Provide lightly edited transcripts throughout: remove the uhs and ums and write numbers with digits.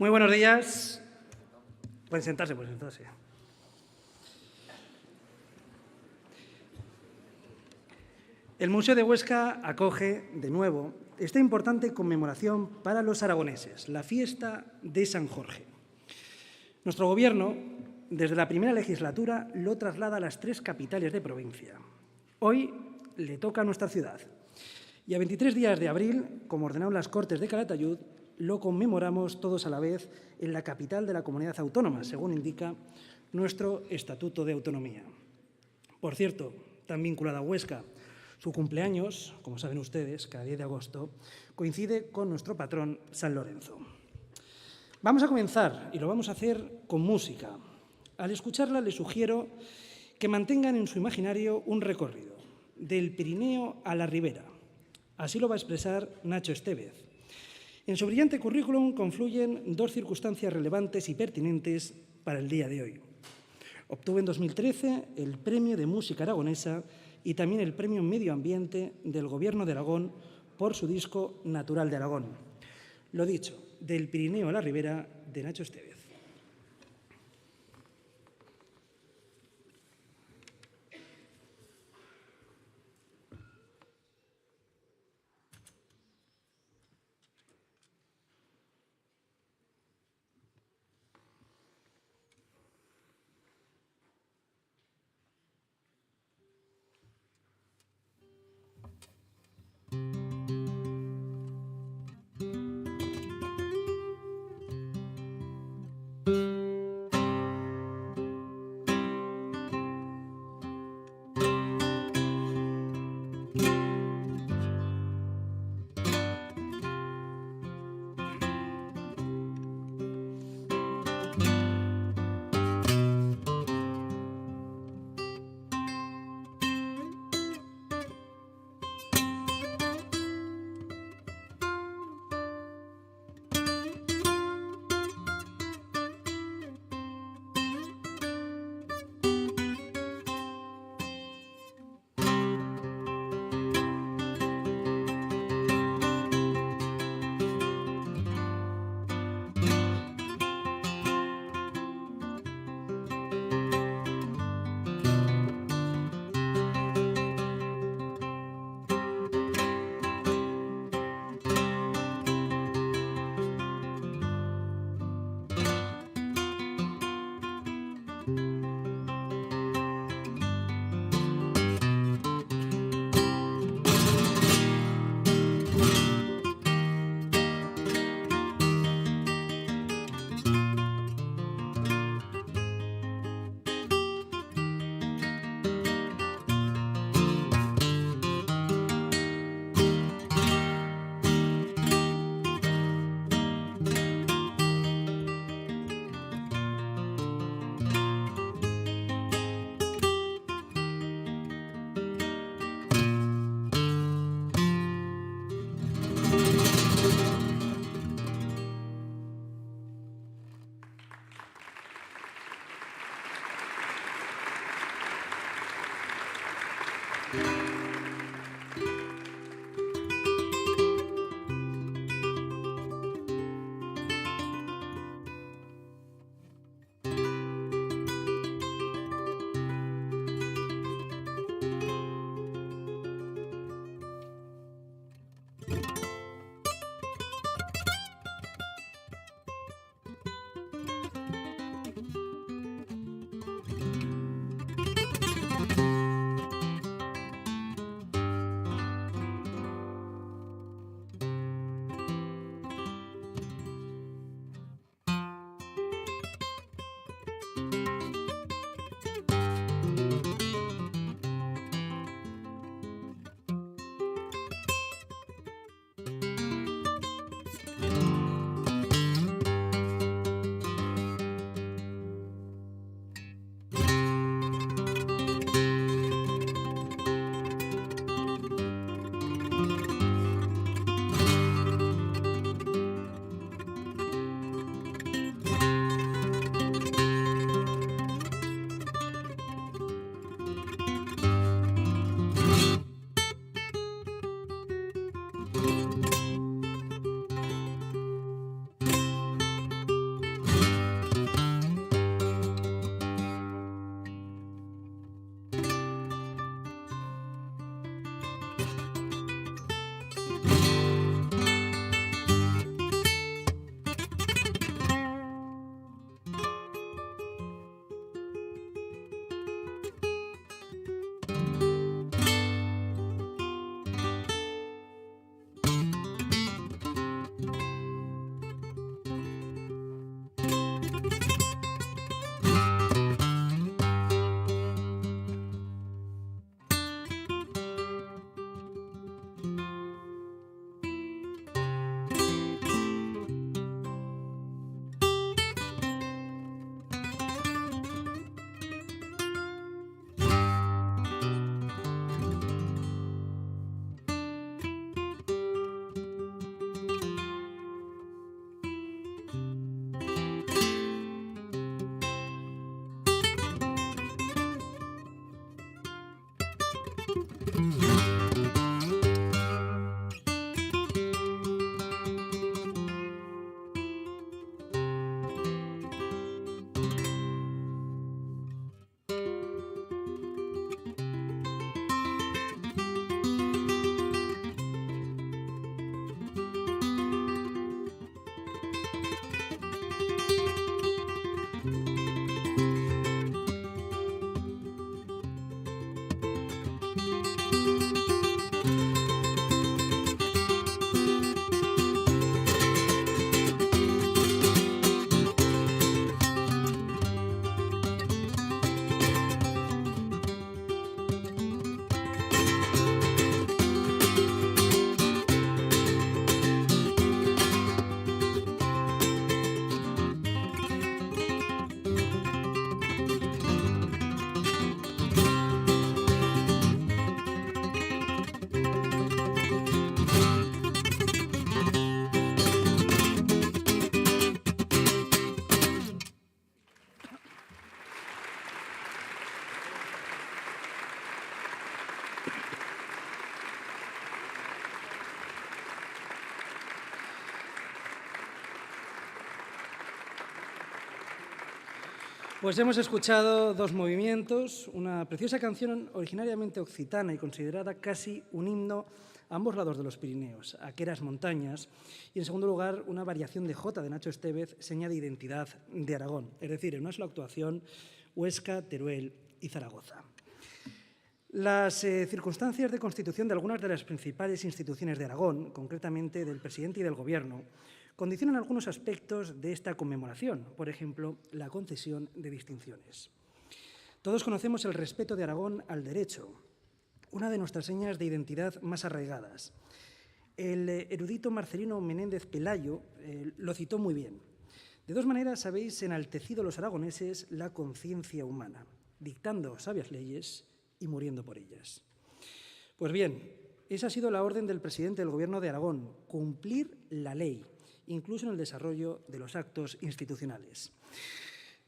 Muy buenos días. Pueden sentarse, pueden sentarse. El Museo de Huesca acoge, de nuevo, esta importante conmemoración para los aragoneses, la fiesta de San Jorge. Nuestro Gobierno, desde la primera legislatura, lo traslada a las 3 capitales de provincia. Hoy le toca a nuestra ciudad. Y a 23 días de abril, como ordenaron las Cortes de Calatayud, lo conmemoramos todos a la vez en la capital de la comunidad autónoma, según indica nuestro Estatuto de Autonomía. Por cierto, tan vinculada a Huesca, su cumpleaños, como saben ustedes, cada 10 de agosto, coincide con nuestro patrón San Lorenzo. Vamos a comenzar, y lo vamos a hacer con música. Al escucharla les sugiero que mantengan en su imaginario un recorrido del Pirineo a la Ribera. Así lo va a expresar Nacho Estevez. En su brillante currículum confluyen 2 circunstancias relevantes y pertinentes para el día de hoy. Obtuvo en 2013 el Premio de Música Aragonesa y también el Premio Medio Ambiente del Gobierno de Aragón por su disco Natural de Aragón. Lo dicho, del Pirineo a la Ribera, de Nacho Estevez. Pues hemos escuchado dos movimientos, una preciosa canción originariamente occitana y considerada casi un himno a ambos lados de los Pirineos, aqueras montañas, y en segundo lugar una variación de Jota de Nacho Estévez, seña de identidad de Aragón, es decir, en una sola actuación Huesca, Teruel y Zaragoza. Las circunstancias de constitución de algunas de las principales instituciones de Aragón, concretamente del presidente y del Gobierno, condicionan algunos aspectos de esta conmemoración, por ejemplo, la concesión de distinciones. Todos conocemos el respeto de Aragón al derecho, una de nuestras señas de identidad más arraigadas. El erudito Marcelino Menéndez Pelayo lo citó muy bien. De dos maneras habéis enaltecido los aragoneses la conciencia humana, dictando sabias leyes y muriendo por ellas. Pues bien, esa ha sido la orden del presidente del Gobierno de Aragón, cumplir la ley, incluso en el desarrollo de los actos institucionales.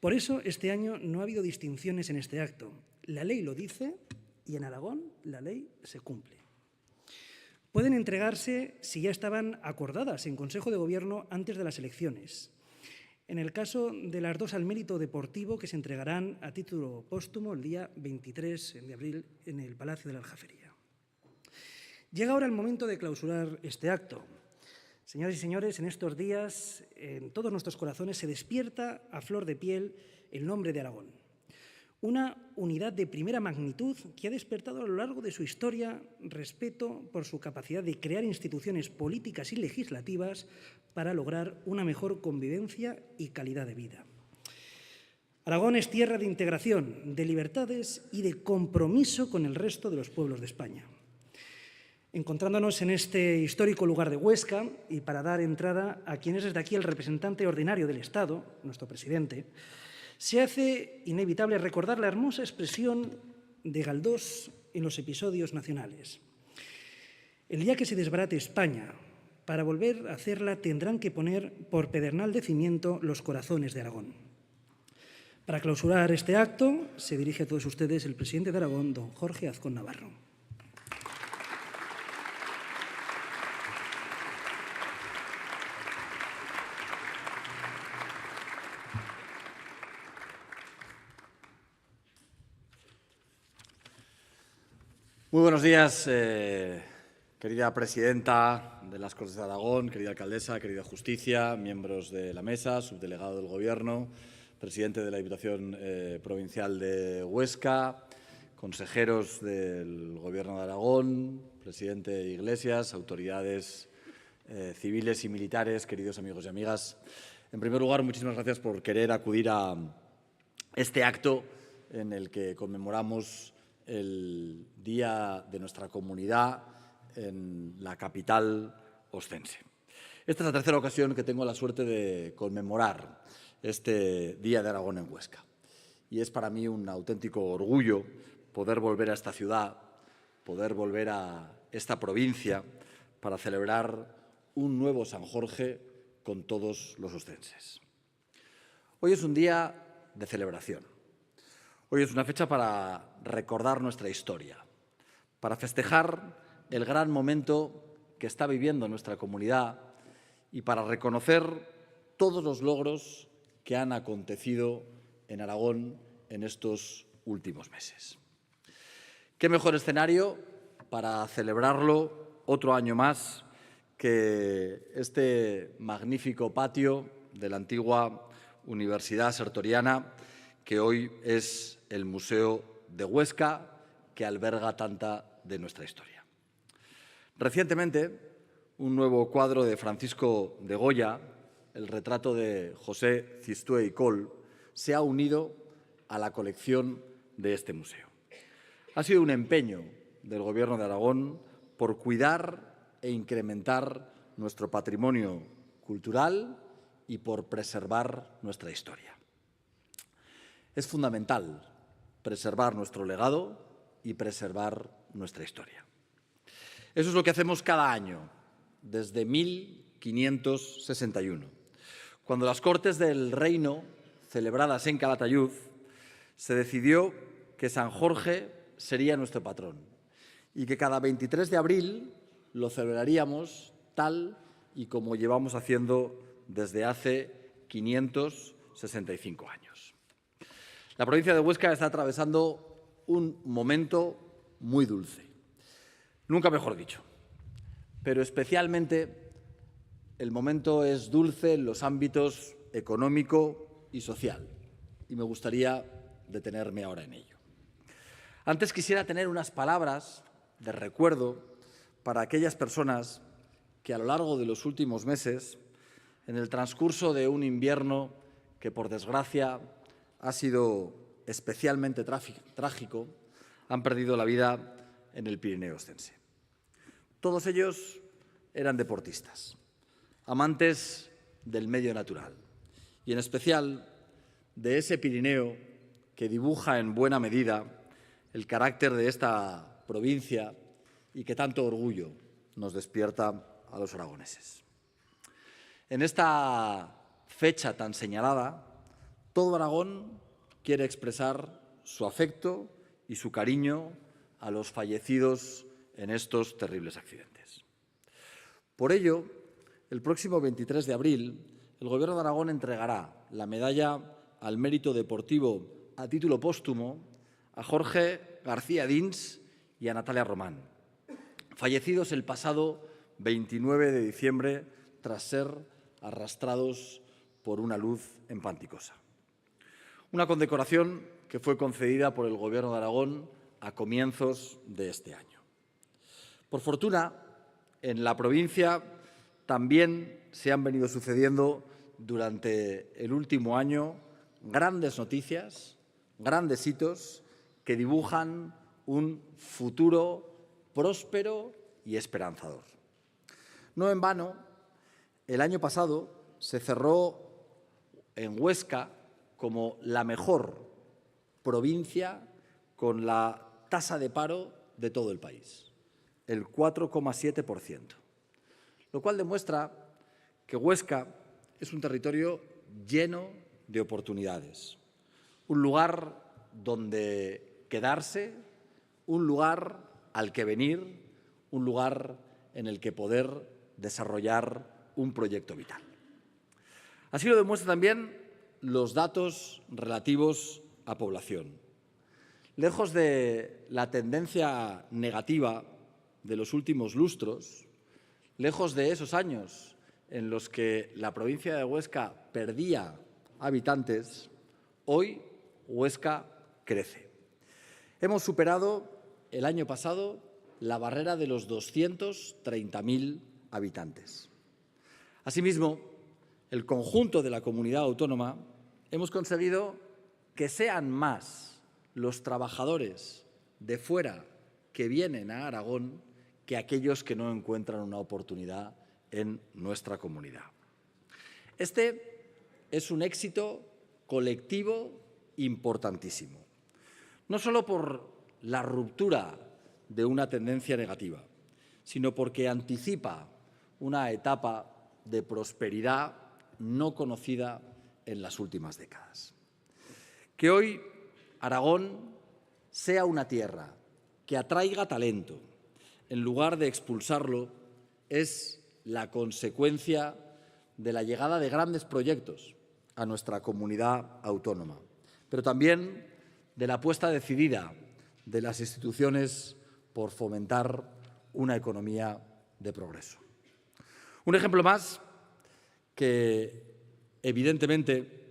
Por eso, este año no ha habido distinciones en este acto. La ley lo dice y en Aragón la ley se cumple. Pueden entregarse si ya estaban acordadas en Consejo de Gobierno antes de las elecciones. En el caso de las dos al mérito deportivo, que se entregarán a título póstumo el día 23 de abril en el Palacio de la Aljafería. Llega ahora el momento de clausurar este acto. Señoras y señores, en estos días, en todos nuestros corazones se despierta a flor de piel el nombre de Aragón. Una unidad de primera magnitud que ha despertado a lo largo de su historia respeto por su capacidad de crear instituciones políticas y legislativas para lograr una mejor convivencia y calidad de vida. Aragón es tierra de integración, de libertades y de compromiso con el resto de los pueblos de España. Encontrándonos en este histórico lugar de Huesca, y para dar entrada a quien es desde aquí el representante ordinario del Estado, nuestro presidente, se hace inevitable recordar la hermosa expresión de Galdós en los episodios nacionales. El día que se desbarate España, para volver a hacerla tendrán que poner por pedernal de cimiento los corazones de Aragón. Para clausurar este acto, se dirige a todos ustedes el presidente de Aragón, don Jorge Azcón Navarro. Muy buenos días, querida presidenta de las Cortes de Aragón, querida alcaldesa, querida Justicia, miembros de la mesa, subdelegado del Gobierno, presidente de la Diputación Provincial de Huesca, consejeros del Gobierno de Aragón, presidente Iglesias, autoridades civiles y militares, queridos amigos y amigas. En primer lugar, muchísimas gracias por querer acudir a este acto en el que conmemoramos el día de nuestra comunidad en la capital oscense. Esta es la tercera ocasión que tengo la suerte de conmemorar este Día de Aragón en Huesca. Y es para mí un auténtico orgullo poder volver a esta ciudad, poder volver a esta provincia para celebrar un nuevo San Jorge con todos los oscenses. Hoy es un día de celebración. Hoy es una fecha para recordar nuestra historia, para festejar el gran momento que está viviendo nuestra comunidad y para reconocer todos los logros que han acontecido en Aragón en estos últimos meses. ¿Qué mejor escenario para celebrarlo otro año más que este magnífico patio de la antigua Universidad Sertoriana, que hoy es el Museo de Huesca, que alberga tanta de nuestra historia? Recientemente, un nuevo cuadro de Francisco de Goya, el retrato de José Cistue y Col, se ha unido a la colección de este museo. Ha sido un empeño del Gobierno de Aragón por cuidar e incrementar nuestro patrimonio cultural y por preservar nuestra historia. Es fundamental preservar nuestro legado y preservar nuestra historia. Eso es lo que hacemos cada año, desde 1561, cuando las Cortes del Reino, celebradas en Calatayud, se decidió que San Jorge sería nuestro patrón y que cada 23 de abril lo celebraríamos tal y como llevamos haciendo desde hace 565 años. La provincia de Huesca está atravesando un momento muy dulce, nunca mejor dicho, pero especialmente el momento es dulce en los ámbitos económico y social, y me gustaría detenerme ahora en ello. Antes quisiera tener unas palabras de recuerdo para aquellas personas que a lo largo de los últimos meses, en el transcurso de un invierno que, por desgracia, ha sido especialmente trágico, han perdido la vida en el Pirineo Ostense. Todos ellos eran deportistas, amantes del medio natural y, en especial, de ese Pirineo que dibuja en buena medida el carácter de esta provincia y que tanto orgullo nos despierta a los aragoneses. En esta fecha tan señalada, todo Aragón quiere expresar su afecto y su cariño a los fallecidos en estos terribles accidentes. Por ello, el próximo 23 de abril, el Gobierno de Aragón entregará la medalla al mérito deportivo a título póstumo a Jorge García Dins y a Natalia Román, fallecidos el pasado 29 de diciembre tras ser arrastrados por una luz en Panticosa. Una condecoración que fue concedida por el Gobierno de Aragón a comienzos de este año. Por fortuna, en la provincia también se han venido sucediendo durante el último año grandes noticias, grandes hitos que dibujan un futuro próspero y esperanzador. No en vano, el año pasado se cerró en Huesca como la mejor provincia con la tasa de paro de todo el país, el 4,7%, lo cual demuestra que Huesca es un territorio lleno de oportunidades, un lugar donde quedarse, un lugar al que venir, un lugar en el que poder desarrollar un proyecto vital. Así lo demuestran también los datos relativos a población. Lejos de la tendencia negativa de los últimos lustros, lejos de esos años en los que la provincia de Huesca perdía habitantes, hoy Huesca crece. Hemos superado el año pasado la barrera de los 230.000 habitantes. Asimismo, el conjunto de la comunidad autónoma hemos conseguido que sean más los trabajadores de fuera que vienen a Aragón que aquellos que no encuentran una oportunidad en nuestra comunidad. Este es un éxito colectivo importantísimo, no solo por la ruptura de una tendencia negativa, sino porque anticipa una etapa de prosperidad no conocida en las últimas décadas. Que hoy Aragón sea una tierra que atraiga talento, en lugar de expulsarlo, es la consecuencia de la llegada de grandes proyectos a nuestra comunidad autónoma, pero también de la apuesta decidida de las instituciones por fomentar una economía de progreso. Un ejemplo más que, evidentemente,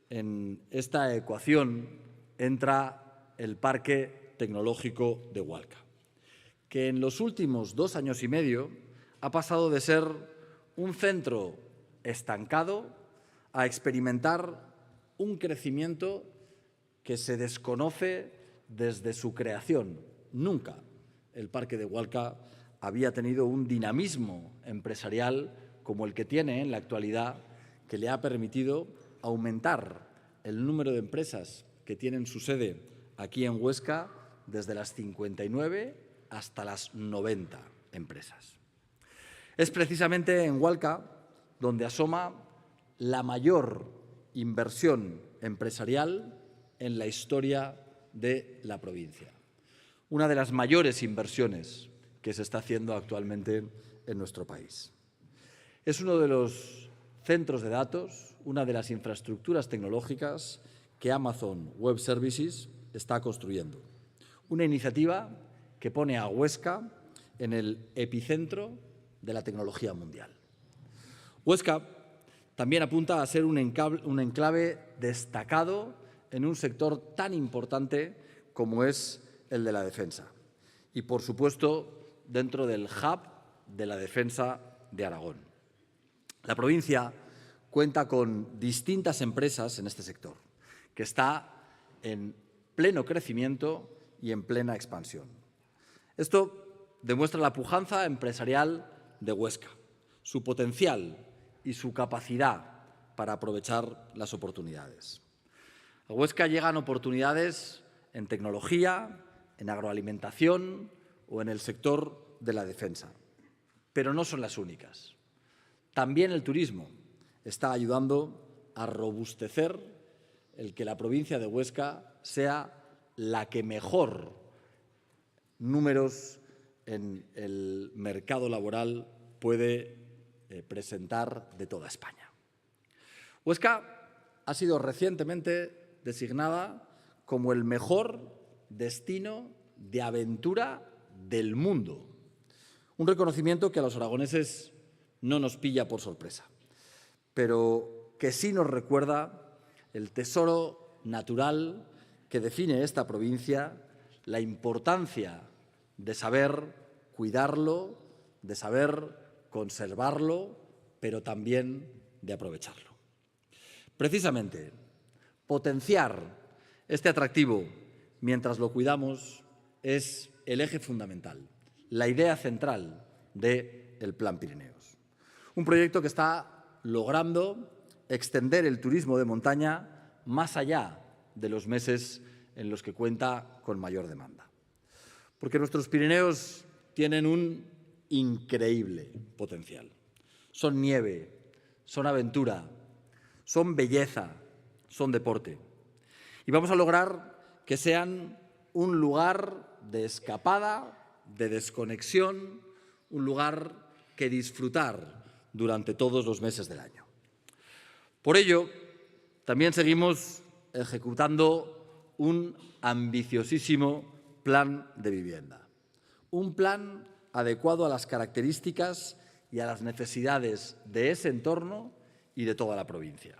en esta ecuación entra el Parque Tecnológico de Hualca, que en los últimos 2 años y medio ha pasado de ser un centro estancado a experimentar un crecimiento que se desconoce desde su creación. Nunca el Parque de Hualca había tenido un dinamismo empresarial como el que tiene en la actualidad, que le ha permitido aumentar el número de empresas que tienen su sede aquí en Huesca desde las 59 hasta las 90 empresas. Es precisamente en Hualca donde asoma la mayor inversión empresarial en la historia de la provincia. Una de las mayores inversiones que se está haciendo actualmente en nuestro país. Es uno de los centros de datos, una de las infraestructuras tecnológicas que Amazon Web Services está construyendo. Una iniciativa que pone a Huesca en el epicentro de la tecnología mundial. Huesca también apunta a ser un enclave destacado en un sector tan importante como es el de la defensa. Y, por supuesto, dentro del hub de la defensa de Aragón. La provincia cuenta con distintas empresas en este sector, que está en pleno crecimiento y en plena expansión. Esto demuestra la pujanza empresarial de Huesca, su potencial y su capacidad para aprovechar las oportunidades. A Huesca llegan oportunidades en tecnología, en agroalimentación o en el sector de la defensa. Pero no son las únicas. También el turismo está ayudando a robustecer el que la provincia de Huesca sea la que mejor números en el mercado laboral puede presentar de toda España. Huesca ha sido recientemente designada como el mejor destino de aventura del mundo. Un reconocimiento que a los aragoneses no nos pilla por sorpresa, pero que sí nos recuerda el tesoro natural que define esta provincia, la importancia de saber cuidarlo, de saber conservarlo, pero también de aprovecharlo. Precisamente, potenciar este atractivo mientras lo cuidamos es el eje fundamental, la idea central del Plan Pirineos. Un proyecto que está logrando extender el turismo de montaña más allá de los meses en los que cuenta con mayor demanda. Porque nuestros Pirineos tienen un increíble potencial. Son nieve, son aventura, son belleza, son deporte. Y vamos a lograr que sean un lugar de escapada, de desconexión, un lugar que disfrutar durante todos los meses del año. Por ello, también seguimos ejecutando un ambiciosísimo plan de vivienda. Un plan adecuado a las características y a las necesidades de ese entorno y de toda la provincia.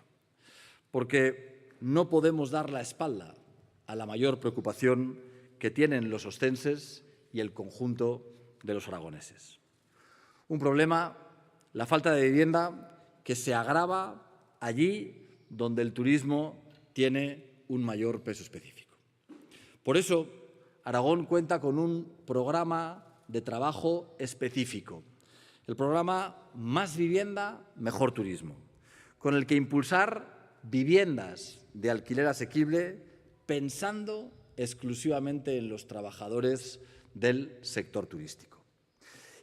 Porque no podemos dar la espalda a la mayor preocupación que tienen los ostenses y el conjunto de los aragoneses. Un problema, la falta de vivienda, que se agrava allí donde el turismo tiene un mayor peso específico. Por eso, Aragón cuenta con un programa de trabajo específico, el programa Más Vivienda, Mejor Turismo, con el que impulsar viviendas de alquiler asequible pensando exclusivamente en los trabajadores del sector turístico.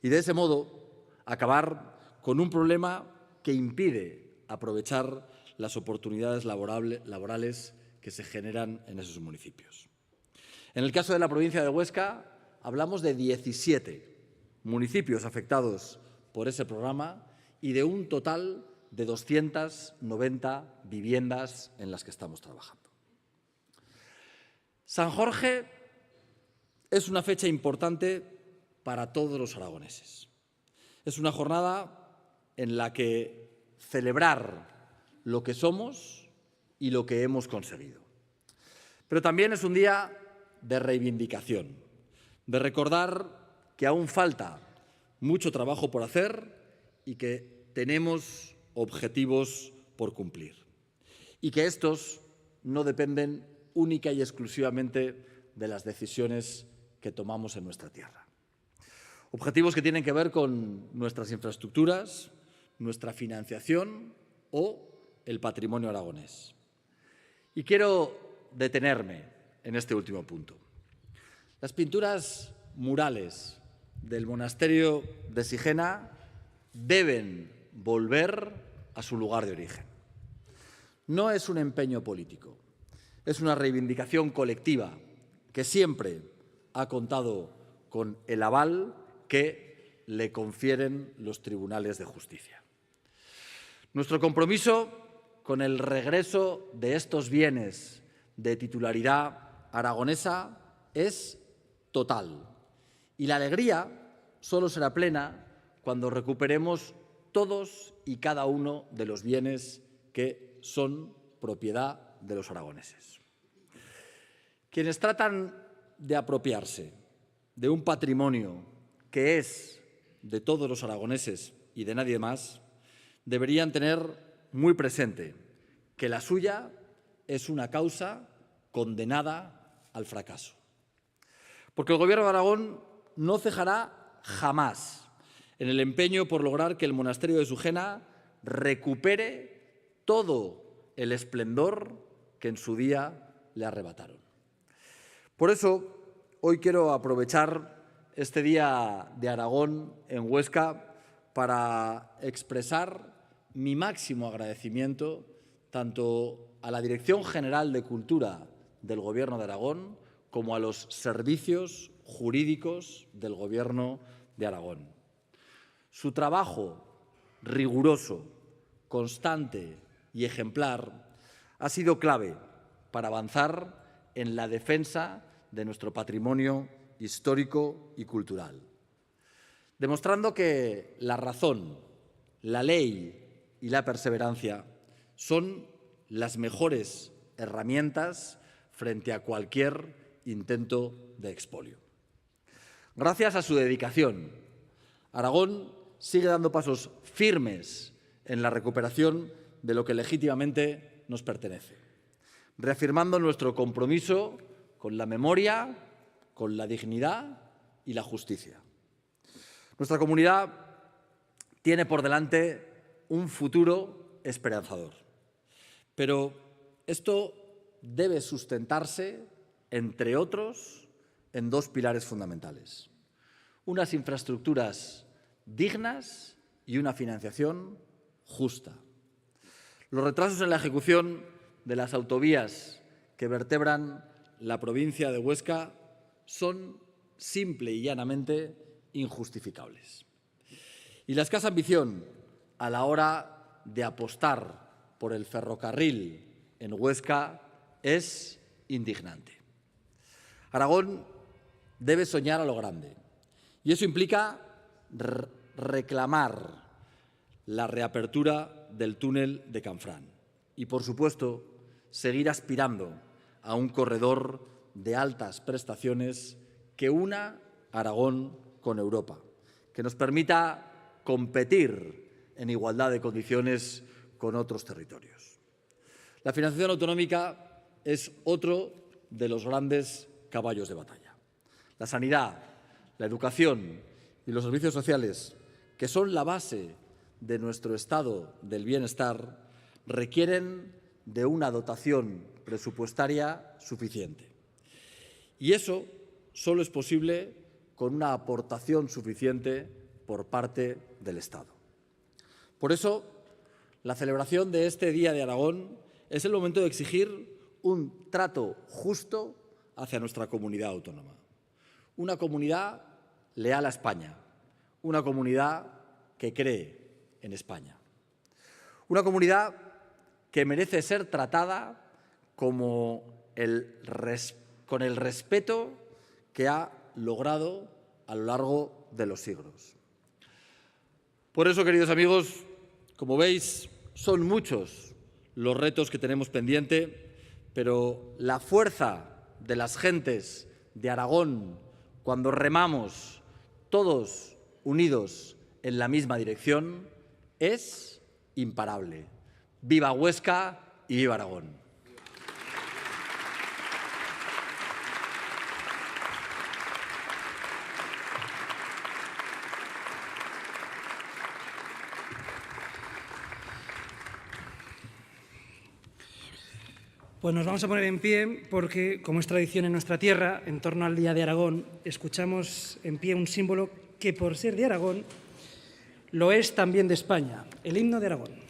Y de ese modo acabar con un problema que impide aprovechar las oportunidades laborales que se generan en esos municipios. En el caso de la provincia de Huesca, hablamos de 17 municipios afectados por ese programa y de un total de 290 viviendas en las que estamos trabajando. San Jorge es una fecha importante para todos los aragoneses. Es una jornada en la que celebrar lo que somos y lo que hemos conseguido. Pero también es un día de reivindicación, de recordar que aún falta mucho trabajo por hacer y que tenemos objetivos por cumplir. Y que estos no dependen única y exclusivamente de las decisiones que tomamos en nuestra tierra. Objetivos que tienen que ver con nuestras infraestructuras, nuestra financiación o el patrimonio aragonés. Y quiero detenerme en este último punto. Las pinturas murales del monasterio de Sigena deben volver a su lugar de origen. No es un empeño político, es una reivindicación colectiva que siempre ha contado con el aval que le confieren los tribunales de justicia. Nuestro compromiso con el regreso de estos bienes de titularidad aragonesa es total. Y la alegría solo será plena cuando recuperemos todos y cada uno de los bienes que son propiedad de los aragoneses. Quienes tratan de apropiarse de un patrimonio que es de todos los aragoneses y de nadie más, deberían tener muy presente que la suya es una causa condenada al fracaso. Porque el Gobierno de Aragón no cejará jamás en el empeño por lograr que el monasterio de Sugena recupere todo el esplendor que en su día le arrebataron. Por eso, hoy quiero aprovechar este Día de Aragón en Huesca para expresar mi máximo agradecimiento tanto a la Dirección General de Cultura del Gobierno de Aragón como a los servicios jurídicos del Gobierno de Aragón. Su trabajo riguroso, constante y ejemplar ha sido clave para avanzar en la defensa de nuestro patrimonio histórico y cultural, demostrando que la razón, la ley y la perseverancia son las mejores herramientas frente a cualquier intento de expolio. Gracias a su dedicación, Aragón sigue dando pasos firmes en la recuperación de lo que legítimamente nos pertenece, reafirmando nuestro compromiso con la memoria, con la dignidad y la justicia. Nuestra comunidad tiene por delante un futuro esperanzador, pero esto debe sustentarse, entre otros, en dos pilares fundamentales: unas infraestructuras dignas y una financiación justa. Los retrasos en la ejecución de las autovías que vertebran la provincia de Huesca son simple y llanamente injustificables. Y la escasa ambición a la hora de apostar por el ferrocarril en Huesca es indignante. Aragón debe soñar a lo grande y eso implica reclamar la reapertura del túnel de Canfrán y, por supuesto, seguir aspirando a un corredor de altas prestaciones que una Aragón con Europa, que nos permita competir en igualdad de condiciones con otros territorios. La financiación autonómica es otro de los grandes caballos de batalla. La sanidad, la educación y los servicios sociales, que son la base de nuestro estado del bienestar, requieren de una dotación presupuestaria suficiente. Y eso solo es posible con una aportación suficiente por parte del Estado. Por eso, la celebración de este Día de Aragón es el momento de exigir un trato justo hacia nuestra comunidad autónoma. Una comunidad leal a España, una comunidad que cree en España. Una comunidad que merece ser tratada con el respeto que ha logrado a lo largo de los siglos. Por eso, queridos amigos, como veis, son muchos los retos que tenemos pendiente, pero la fuerza de las gentes de Aragón, cuando remamos todos unidos en la misma dirección, es imparable. ¡Viva Huesca y viva Aragón! Pues nos vamos a poner en pie porque, como es tradición en nuestra tierra, en torno al Día de Aragón, escuchamos en pie un símbolo que, por ser de Aragón, lo es también de España, el himno de Aragón.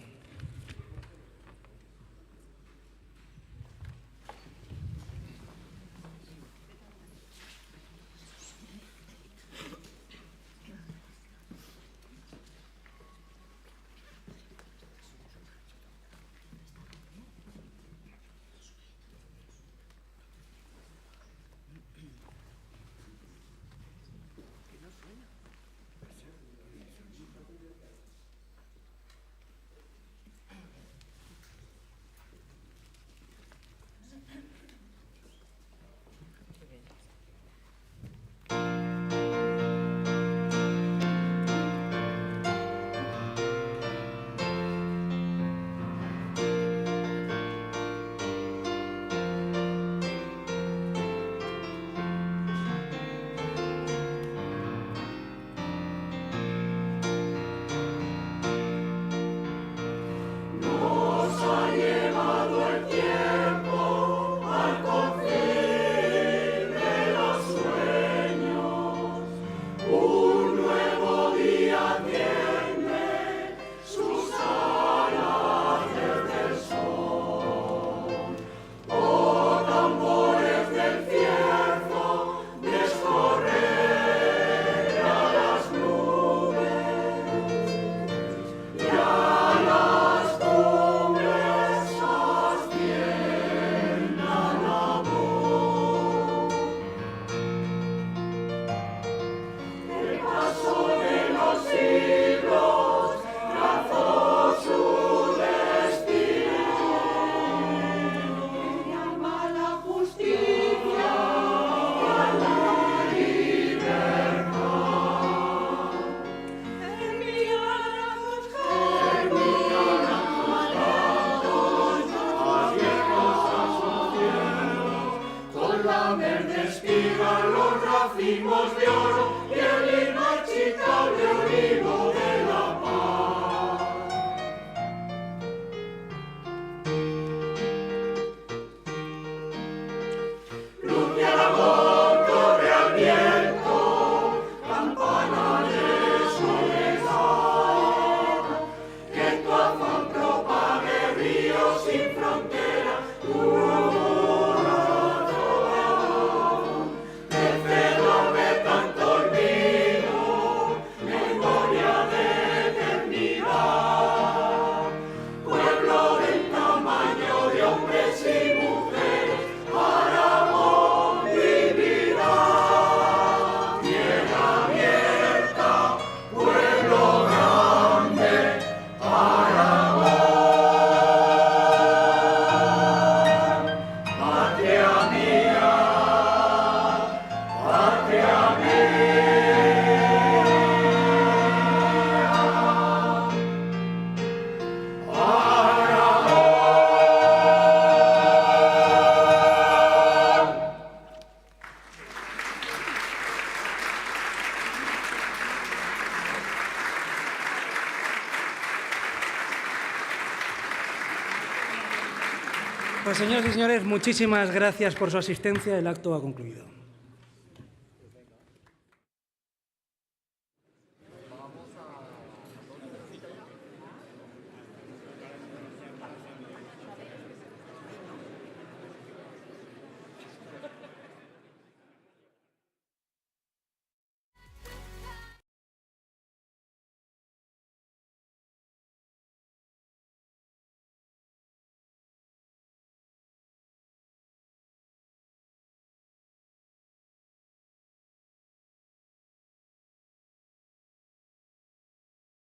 Pues, señoras y señores, muchísimas gracias por su asistencia. El acto ha concluido.